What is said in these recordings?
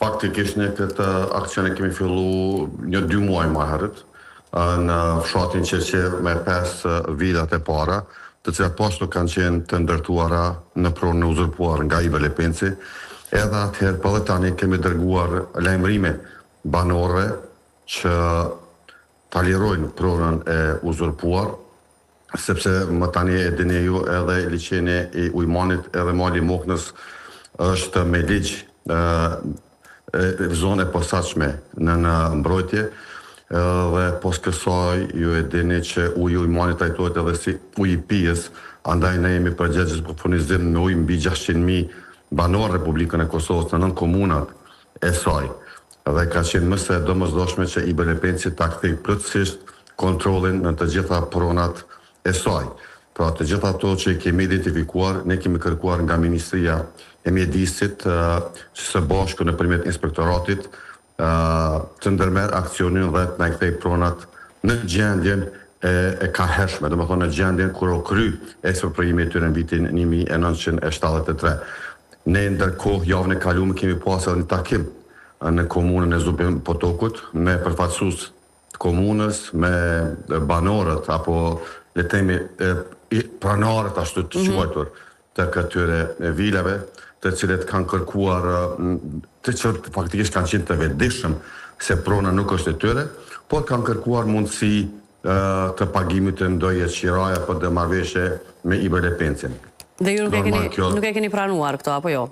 Faktikisht në këtë aksion e kemi fillu 1-2 muaj më herët në fshatin Qeqer me 5 vilat e para, të cilat pashtu kanë qenë të ndërtuara në pronën e uzurpuar nga Iber Lepenci. Edhe atëherë për dhe tani kemi dërguar lajmërime banorëve që ta lirojnë pronën e uzurpuar, sepse më tani e dini ju edhe liçeni i Ujmanit edhe mali Moknës është me ligj zonë e posaçme në mbrojtje, dhe pos kësaj ju e dini që uji Ujmanit trajtohet edhe si uji pijës, andaj ne jemi përgjegjës për furnizim me ujë mbi 600.000 banorë Republikën e Kosovës në 9 komunat e saj. Dhe ka qenë më së domosdoshme që Iber Lepenci ta kthejë plotësisht kontrollin në të gjitha pronat e saj. Pra të gjitha ato që i kemi identifikuar, ne kemi kërkuar nga Ministria e Mjedisit që së bashku nëpërmjet inspektoratit të ndërmerr aksionin dhe të na kthej pronat në gjendjen e kahershme, domethënë në gjendjen kur u kry ekspropriimi i tyre në vitin 1973. Ne ndërkohë javën e kaluar kemi pasur një takim në komunën e Zubin Potokut me përfaqësues të komunës, me banorët apo le themi pranarët ashtu të quajtur të këtyre vilave, të cilët kanë kërkuar, të cilët faktikisht kanë qenë të vetëdijshëm se prona nuk është e tyre, por kanë kërkuar mundësi të pagimit të ndonjë qiraje apo të marrëveshje me Iber Lepencin. Dhe ju nuk e keni pranuar këto apo jo?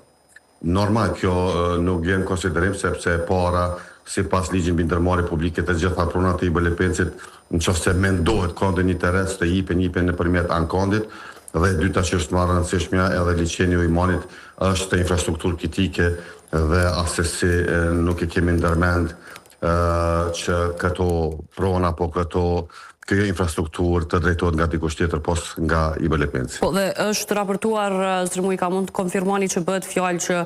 Normal, kjo nuk vjen konsiderim sepse para sipas ligjit mbi ndërmarrje publike të gjitha pronat e Iber Lepencit, nëse mendohet ka ndonjë interes të jipen nëpërmjet ankondit, dhe e dyta që është më e rëndësishmja edhe liçeni i Ujmanit është infrastrukturë kritike dhe asesi nuk e kemi ndërmend që këto prona apo kjo infrastrukturë të drejtohet nga dikush tjetër pos nga Iber Lepenci. Po dhe është raportuar, Zotri Mujka, mund të konfirmoni që bëhet fjalë që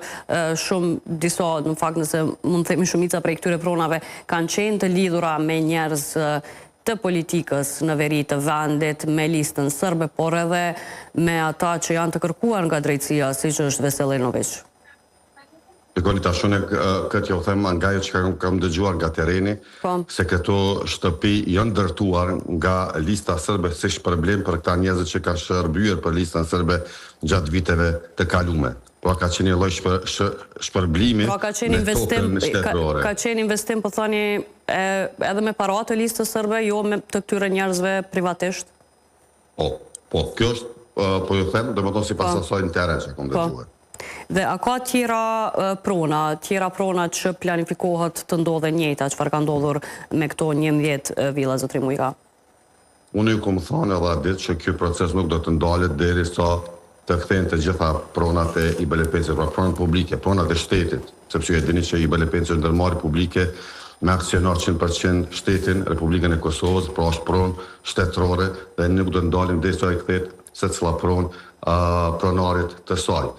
shumë disa, në fakt nëse mund të themi shumica prej këtyre pronave kanë qenë të lidhura me njerëz të politikës në veri të vendit, me listën sërbe, por edhe me ata që janë të kërkuar nga drejtësia, si që është Veselinović. Shikoni tash unë këtë ju them nga ajo që kam dëgjuar nga tereni, se këto shtëpi janë ndërtuar nga lista sërbe si shpërblim për këta njerëz që kanë shërbyer për listën sërbe gjatë viteve të kaluara. Pra ka qenë një lloj shpërblimi ka qenë investim, po thoni, edhe me parat të listës sërbe, jo me të këtyre njerëzve privatisht? Po, kjo është, po ju them, domethënë sipas asaj teren që kam dëgjuar. Dhe a ka tjera prona që planifikohet të ndodhe njëjta, çfarë ka ndodhur me këto 11 villa, Zotri Mujka? Unë ju kam thënë edhe ditë që ky proces nuk do të ndalet derisa të kthehen të gjitha pronat e Iber Lepencit, pra pronat publike, pronat e shtetit, sepse ju e dini që Iber Lepenci është ndërmarrje publike me aksionar 100% shtetin, Republikën e Kosovës, pra është pronë shtetërore dhe nuk do të ndalim derisa i kthehet secila pronë pronarit të saj.